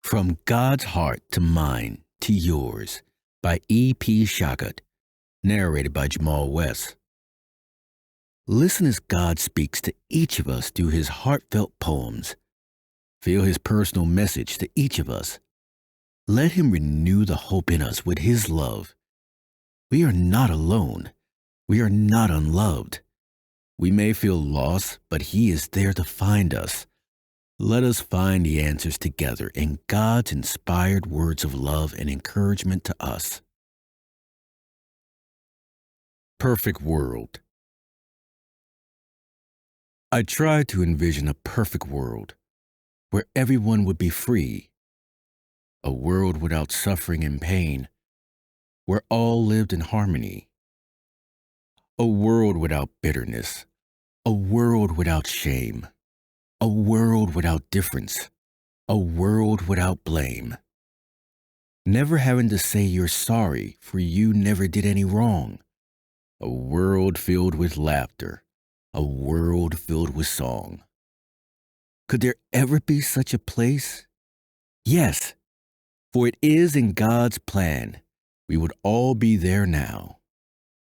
From God's Heart to Mine to Yours by E.P. Shotgut, narrated by Jamal West. Listen as God speaks to each of us through his heartfelt poems. Feel his personal message to each of us. Let him renew the hope in us with his love. We are not alone. We are not unloved. We may feel lost, but he is there to find us. Let us find the answers together in God's inspired words of love and encouragement to us. Perfect world. I tried to envision a perfect world where everyone would be free, a world without suffering and pain, where all lived in harmony, a world without bitterness, a world without shame, a world without difference, a world without blame. Never having to say you're sorry for you never did any wrong. A world filled with laughter, a world filled with song. Could there ever be such a place? Yes, for it is in God's plan. We would all be there now,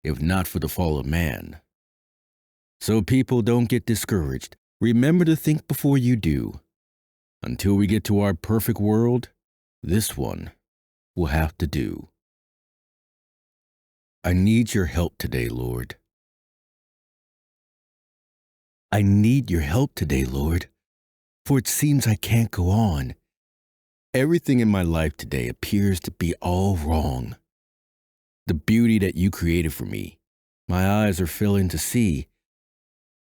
if not for the fall of man. So people, don't get discouraged. Remember to think before you do. Until we get to our perfect world, this one will have to do. I need your help today, Lord. I need your help today, Lord, for it seems I can't go on. Everything in my life today appears to be all wrong. The beauty that you created for me, my eyes are failing to see.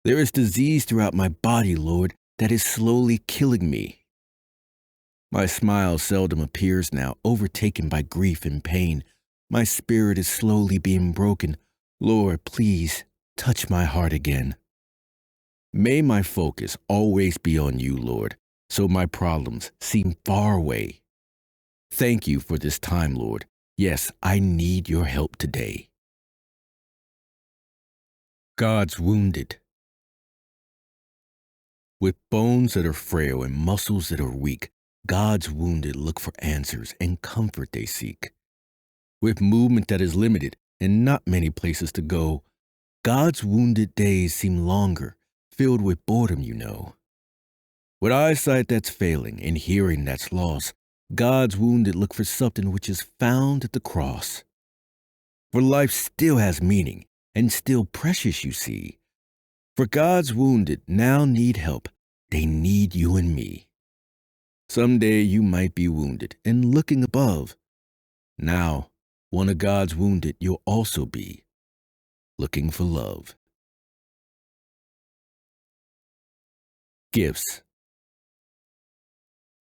There is disease throughout my body, Lord, that is slowly killing me. My smile seldom appears now, overtaken by grief and pain. My spirit is slowly being broken. Lord, please touch my heart again. May my focus always be on you, Lord, so my problems seem far away. Thank you for this time, Lord. Yes, I need your help today. God's wounded. With bones that are frail and muscles that are weak, God's wounded look for answers and comfort they seek. With movement that is limited and not many places to go, God's wounded days seem longer, filled with boredom, you know. With eyesight that's failing and hearing that's lost, God's wounded look for something which is found at the cross. For life still has meaning and still precious, you see. For God's wounded now need help. They need you and me. Someday you might be wounded and looking above. Now, one of God's wounded you'll also be, looking for love. Gifts.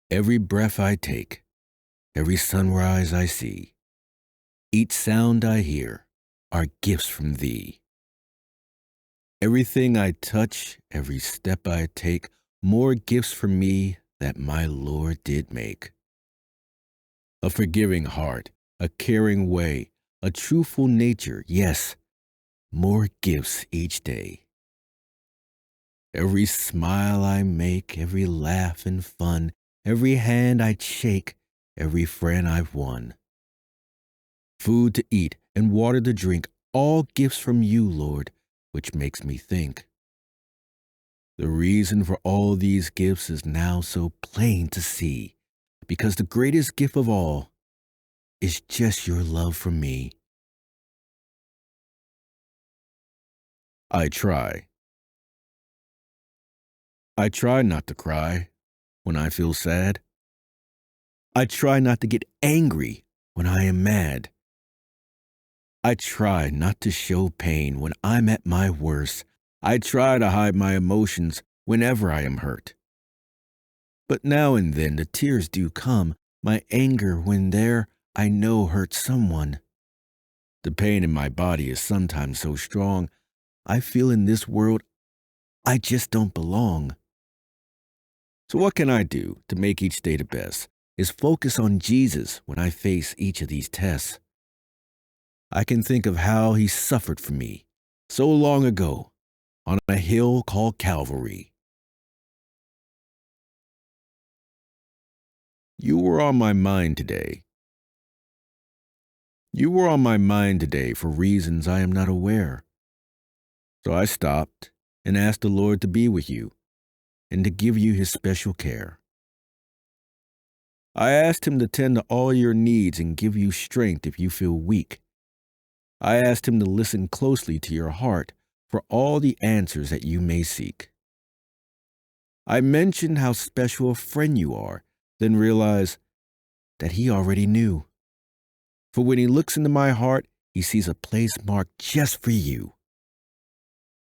Every breath I take, every sunrise I see, each sound I hear are gifts from thee. Everything I touch, every step I take, more gifts for me that my Lord did make. A forgiving heart, a caring way, a truthful nature, yes, more gifts each day. Every smile I make, every laugh and fun, every hand I shake, every friend I've won. Food to eat and water to drink, all gifts from you, Lord, which makes me think. The reason for all these gifts is now so plain to see, because the greatest gift of all is just your love for me. I try. I try not to cry when I feel sad. I try not to get angry when I am mad. I try not to show pain when I'm at my worst. I try to hide my emotions whenever I am hurt. But now and then the tears do come, my anger when there I know hurts someone. The pain in my body is sometimes so strong, I feel in this world I just don't belong. So what can I do to make each day the best? Is focus on Jesus when I face each of these tests. I can think of how he suffered for me so long ago on a hill called Calvary. You were on my mind today. You were on my mind today for reasons I am not aware. So I stopped and asked the Lord to be with you and to give you his special care. I asked him to tend to all your needs and give you strength if you feel weak. I asked him to listen closely to your heart for all the answers that you may seek. I mentioned how special a friend you are, then realized that he already knew. For when he looks into my heart, he sees a place marked just for you.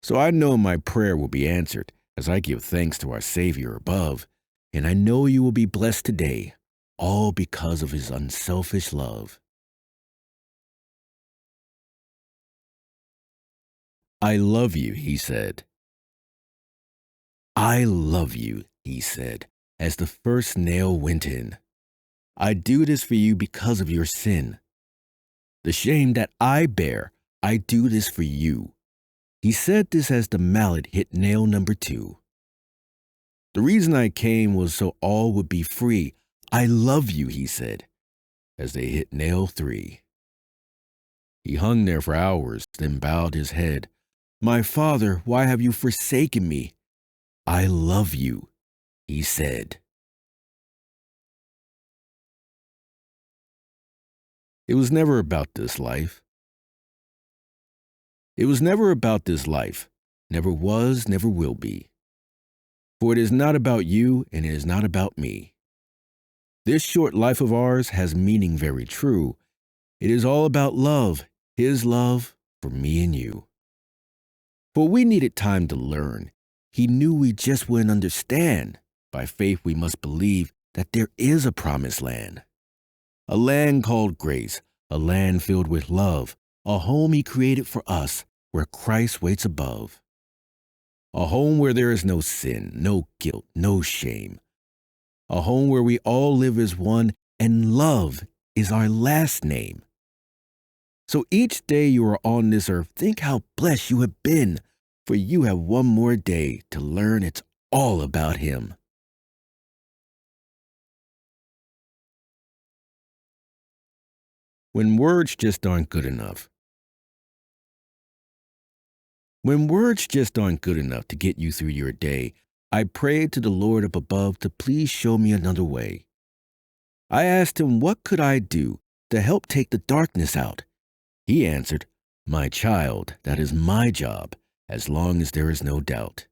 So I know my prayer will be answered as I give thanks to our Savior above, and I know you will be blessed today, all because of his unselfish love. I love you, he said. I love you, he said, as the first nail went in. I do this for you because of your sin. The shame that I bear, I do this for you. He said this as the mallet hit nail number 2. The reason I came was so all would be free. I love you, he said, as they hit nail 3. He hung there for hours, then bowed his head. My Father, why have you forsaken me? I love you, he said. It was never about this life. It was never about this life. Never was, never will be. For it is not about you, and it is not about me. This short life of ours has meaning very true. It is all about love, his love for me and you. For we needed time to learn. He knew we just wouldn't understand. By faith we must believe that there is a promised land. A land called grace, a land filled with love, a home he created for us where Christ waits above. A home where there is no sin, no guilt, no shame. A home where we all live as one and love is our last name. So each day you are on this earth, think how blessed you have been, for you have one more day to learn it's all about him. When words just aren't good enough. When words just aren't good enough to get you through your day, I prayed to the Lord up above to please show me another way. I asked him what could I do to help take the darkness out. He answered, my child, that is my job, as long as there is no doubt.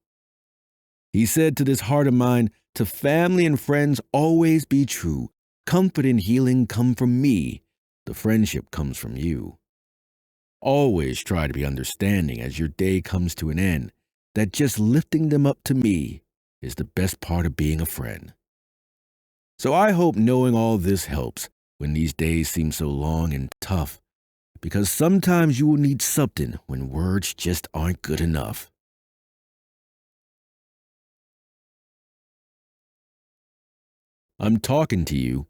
He said to this heart of mine, to family and friends always be true. Comfort and healing come from me. The friendship comes from you. Always try to be understanding as your day comes to an end, that just lifting them up to me is the best part of being a friend. So I hope knowing all this helps when these days seem so long and tough, because sometimes you will need something when words just aren't good enough. I'm talking to you.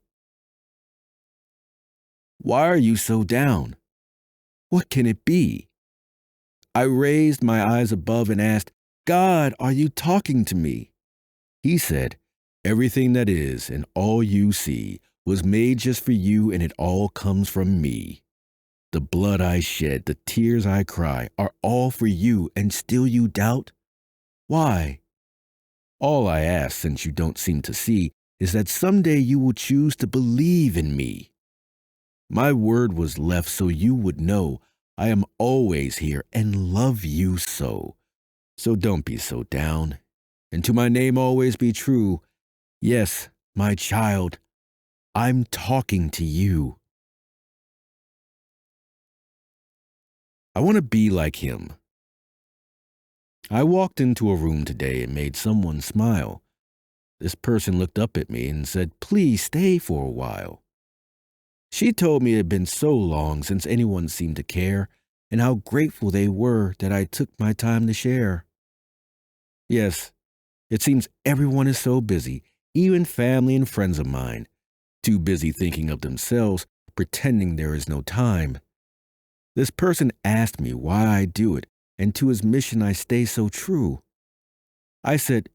Why are you so down? What can it be? I raised my eyes above and asked, God, are you talking to me? He said, everything that is and all you see was made just for you, and it all comes from me. The blood I shed, the tears I cry, are all for you, and still you doubt? Why? All I ask, since you don't seem to see, is that someday you will choose to believe in me. My word was left so you would know I am always here and love you so. So don't be so down, and to my name always be true. Yes, my child, I'm talking to you. I want to be like him. I walked into a room today and made someone smile. This person looked up at me and said, please stay for a while. She told me it had been so long since anyone seemed to care, and how grateful they were that I took my time to share. Yes, it seems everyone is so busy, even family and friends of mine, too busy thinking of themselves, pretending there is no time. This person asked me why I do it, and to his mission I stay so true. I said,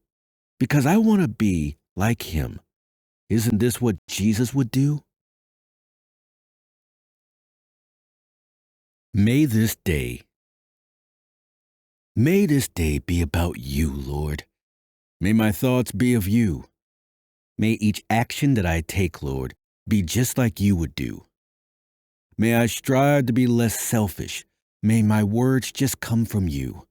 because I want to be like him. Isn't this what Jesus would do? May this day, may this day be about you, Lord. May my thoughts be of you. May each action that I take, Lord, be just like you would do. May I strive to be less selfish. May my words just come from you.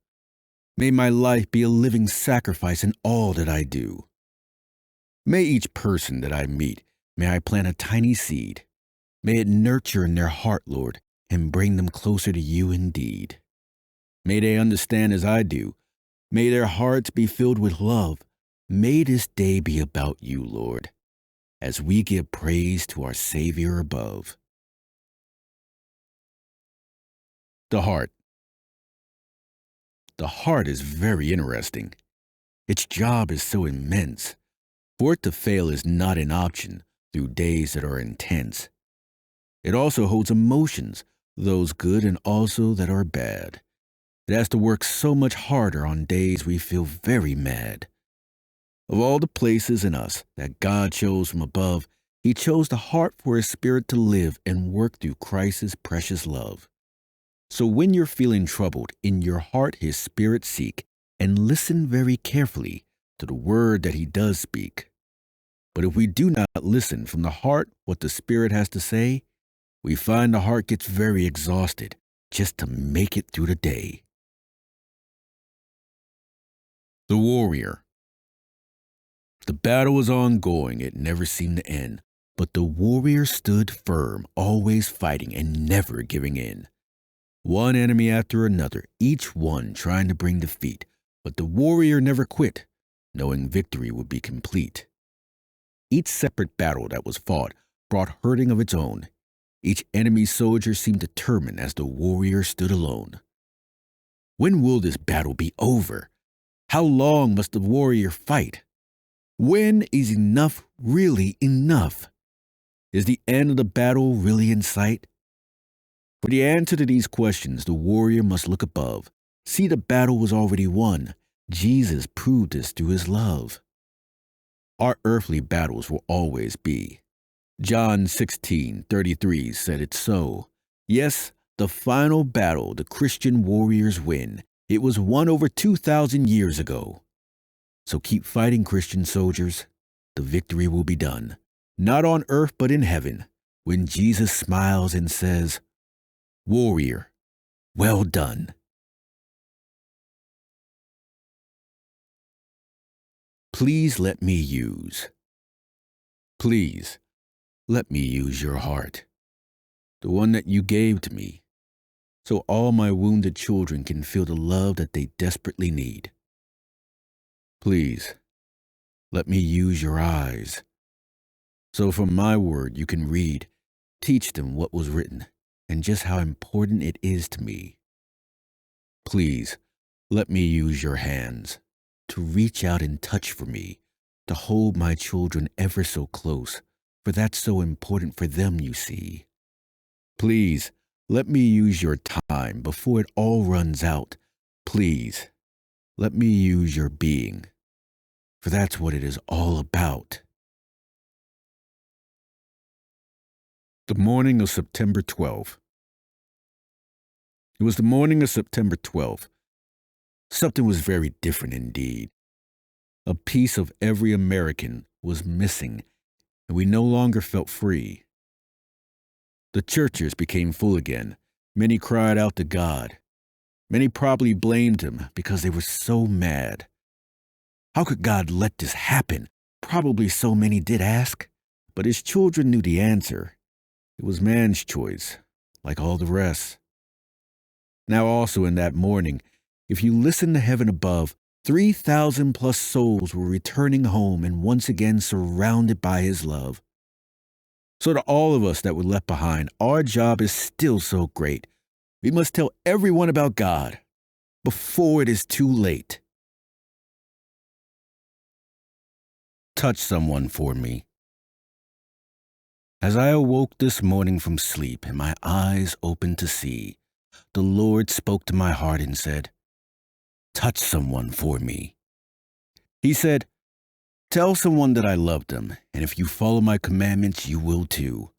May my life be a living sacrifice in all that I do. May each person that I meet, may I plant a tiny seed. May it nurture in their heart, Lord, and bring them closer to you indeed. May they understand as I do. May their hearts be filled with love. May this day be about you, Lord, as we give praise to our Savior above. The heart. The heart is very interesting. Its job is so immense. For it to fail is not an option through days that are intense. It also holds emotions, those good and also that are bad. It has to work so much harder on days we feel very mad. Of all the places in us that God chose from above, He chose the heart for His Spirit to live and work through Christ's precious love. So when you're feeling troubled, in your heart His Spirit seek, and listen very carefully to the word that He does speak. But if we do not listen from the heart what the Spirit has to say, we find the heart gets very exhausted just to make it through the day. The warrior. The battle was ongoing, it never seemed to end, but the warrior stood firm, always fighting and never giving in. One enemy after another, each one trying to bring defeat, but the warrior never quit, knowing victory would be complete. Each separate battle that was fought brought hurting of its own. Each enemy soldier seemed determined as the warrior stood alone. When will this battle be over? How long must the warrior fight? When is enough really enough? Is the end of the battle really in sight? For the answer to these questions, the warrior must look above. See, the battle was already won. Jesus proved this through His love. Our earthly battles will always be. John 16:33 said it so. Yes, the final battle the Christian warriors win. It was won over 2,000 years ago. So keep fighting, Christian soldiers. The victory will be done, not on earth but in heaven, when Jesus smiles and says, "Warrior, well done." Please let me use. Please let me use your heart, the one that you gave to me, so all my wounded children can feel the love that they desperately need. Please let me use your eyes, so from my word you can read, teach them what was written, and just how important it is to me. Please let me use your hands, to reach out and touch for me, to hold my children ever so close, for that's so important for them, you see. Please, let me use your time before it all runs out. Please, let me use your being, for that's what it is all about. The morning of September 12th. It was the morning of September 12th. Something was very different indeed. A piece of every American was missing, and we no longer felt free. The churches became full again. Many cried out to God. Many probably blamed Him because they were so mad. How could God let this happen? Probably so many did ask, but His children knew the answer. It was man's choice, like all the rest. Now also in that morning, if you listen to heaven above, 3,000 plus souls were returning home and once again surrounded by His love. So to all of us that were left behind, our job is still so great. We must tell everyone about God before it is too late. Touch someone for me. As I awoke this morning from sleep and my eyes opened to see, the Lord spoke to my heart and said, "Touch someone for me." He said, Tell someone that I love them, and if you follow my commandments, you will too.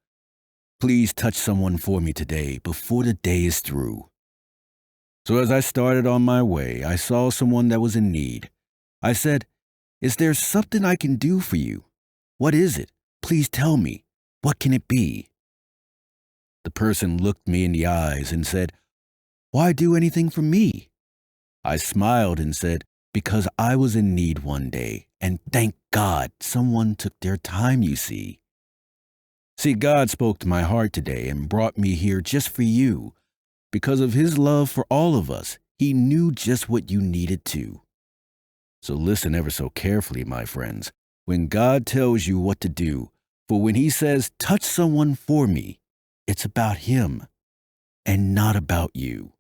Please touch someone for me today before the day is through. So as I started on my way, I saw someone that was in need. I said, "Is there something I can do for you? What is it? Please tell me. What can it be?" The person looked me in the eyes and said, "Why do anything for me?" I smiled and said, "Because I was in need one day, and thank God someone took their time, you see." See, God spoke to my heart today and brought me here just for you. Because of his love for all of us, he knew just what you needed too. So listen ever so carefully, my friends, when God tells you what to do, for when he says, "Touch someone for me," it's about him and not about you.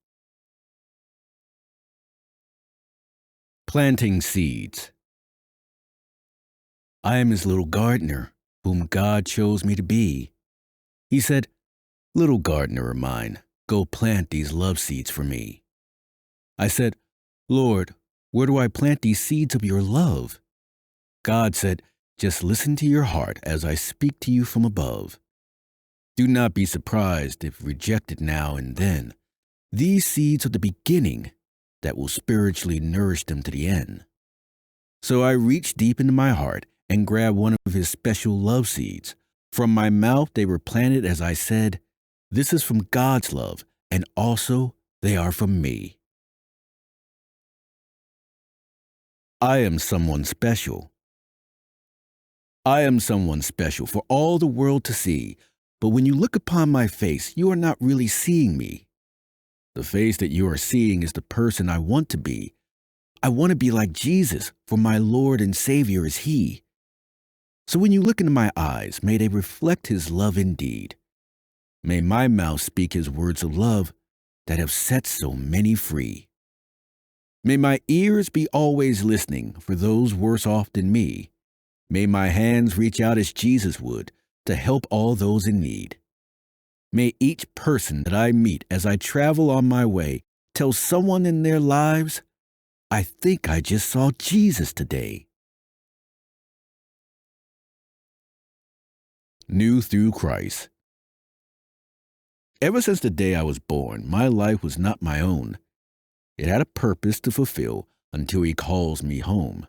Planting seeds. I am his little gardener, whom God chose me to be. He said, "Little gardener of mine, go plant these love seeds for me." I said, "Lord, where do I plant these seeds of your love?" God said, "Just listen to your heart as I speak to you from above. Do not be surprised if rejected now and then. These seeds are the beginning that will spiritually nourish them to the end." So I reached deep into my heart and grabbed one of his special love seeds. From my mouth they were planted as I said, "This is from God's love, and also they are from me." I am someone special. I am someone special for all the world to see, but when you look upon my face, you are not really seeing me. The face that you are seeing is the person I want to be. I want to be like Jesus, for my Lord and Savior is He. So when you look into my eyes, may they reflect His love indeed. May my mouth speak His words of love that have set so many free. May my ears be always listening for those worse off than me. May my hands reach out as Jesus would to help all those in need. May each person that I meet as I travel on my way tell someone in their lives, "I think I just saw Jesus today." New through Christ. Ever since the day I was born, my life was not my own. It had a purpose to fulfill until He calls me home.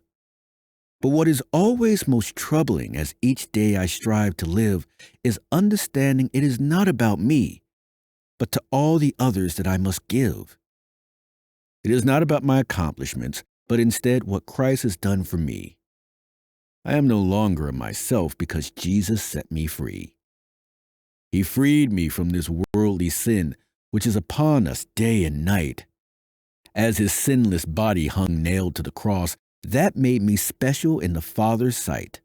But what is always most troubling as each day I strive to live is understanding it is not about me, but to all the others that I must give. It is not about my accomplishments, but instead what Christ has done for me. I am no longer of myself because Jesus set me free. He freed me from this worldly sin which is upon us day and night. As His sinless body hung nailed to the cross, that made me special in the Father's sight.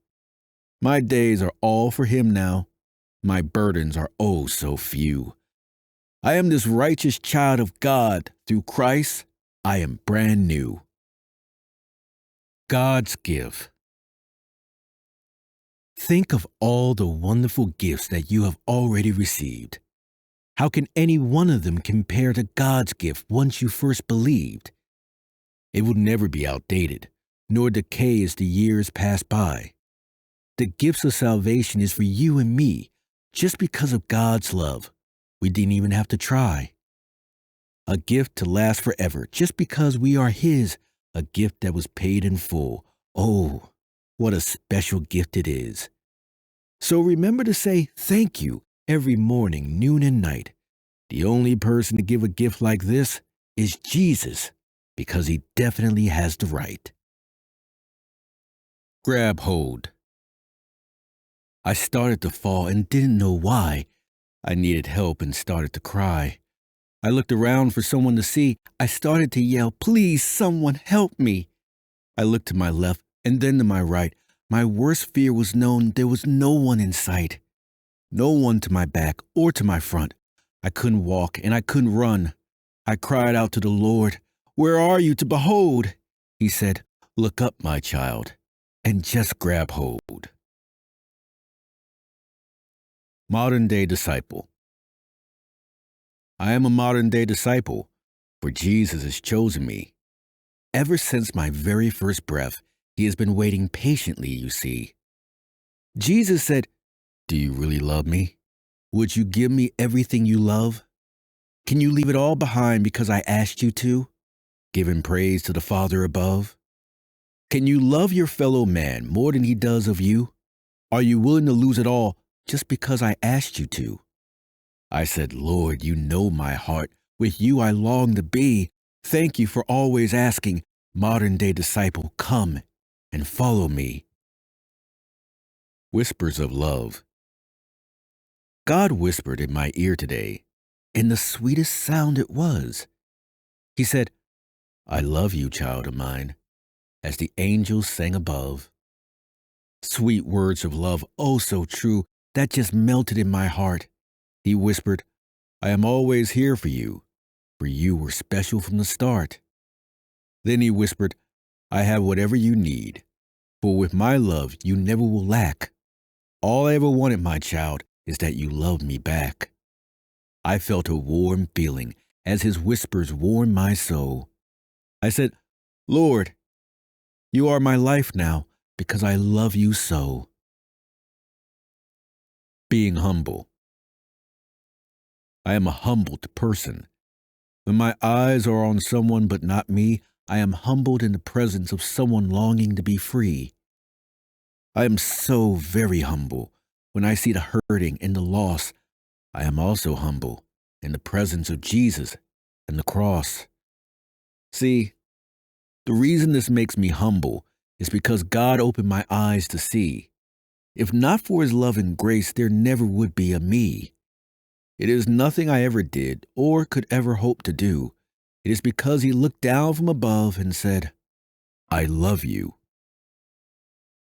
My days are all for Him now. My burdens are oh so few. I am this righteous child of God. Through Christ, I am brand new. God's gift. Think of all the wonderful gifts that you have already received. How can any one of them compare to God's gift once you first believed? It will never be outdated, nor decay as the years pass by. The gifts of salvation is for you and me, just because of God's love. We didn't even have to try. A gift to last forever, just because we are His, a gift that was paid in full. Oh, what a special gift it is. So remember to say thank you every morning, noon, and night. The only person to give a gift like this is Jesus, because He definitely has the right. Grab hold. I started to fall and didn't know why. I needed help and started to cry. I looked around for someone to see. I started to yell, "Please, someone help me." I looked to my left and then to my right. My worst fear was known. There was no one in sight. No one to my back or to my front. I couldn't walk and I couldn't run. I cried out to the Lord, "Where are you to behold?" He said, "Look up, my child, and just grab hold." Modern-day disciple. I am a modern-day disciple, for Jesus has chosen me. Ever since my very first breath, He has been waiting patiently, you see. Jesus said, "Do you really love me? Would you give me everything you love? Can you leave it all behind because I asked you to? Giving praise to the Father above? Can you love your fellow man more than he does of you? Are you willing to lose it all just because I asked you to?" I said, "Lord, you know my heart. With you I long to be. Thank you for always asking, modern day disciple, come and follow me." Whispers of love. God whispered in my ear today, and the sweetest sound it was. He said, "I love you, child of mine," as the angels sang above. Sweet words of love, oh so true, that just melted in my heart. He whispered, "I am always here for you were special from the start." Then he whispered, "I have whatever you need, for with my love you never will lack. All I ever wanted, my child, is that you love me back." I felt a warm feeling as his whispers warmed my soul. I said, "Lord, you are my life now because I love you so." Being humble. I am a humbled person. When my eyes are on someone but not me, I am humbled in the presence of someone longing to be free. I am so very humble when I see the hurting and the loss. I am also humble in the presence of Jesus and the cross. See, the reason this makes me humble is because God opened my eyes to see. If not for his love and grace, there never would be a me. It is nothing I ever did or could ever hope to do. It is because he looked down from above and said, "I love you."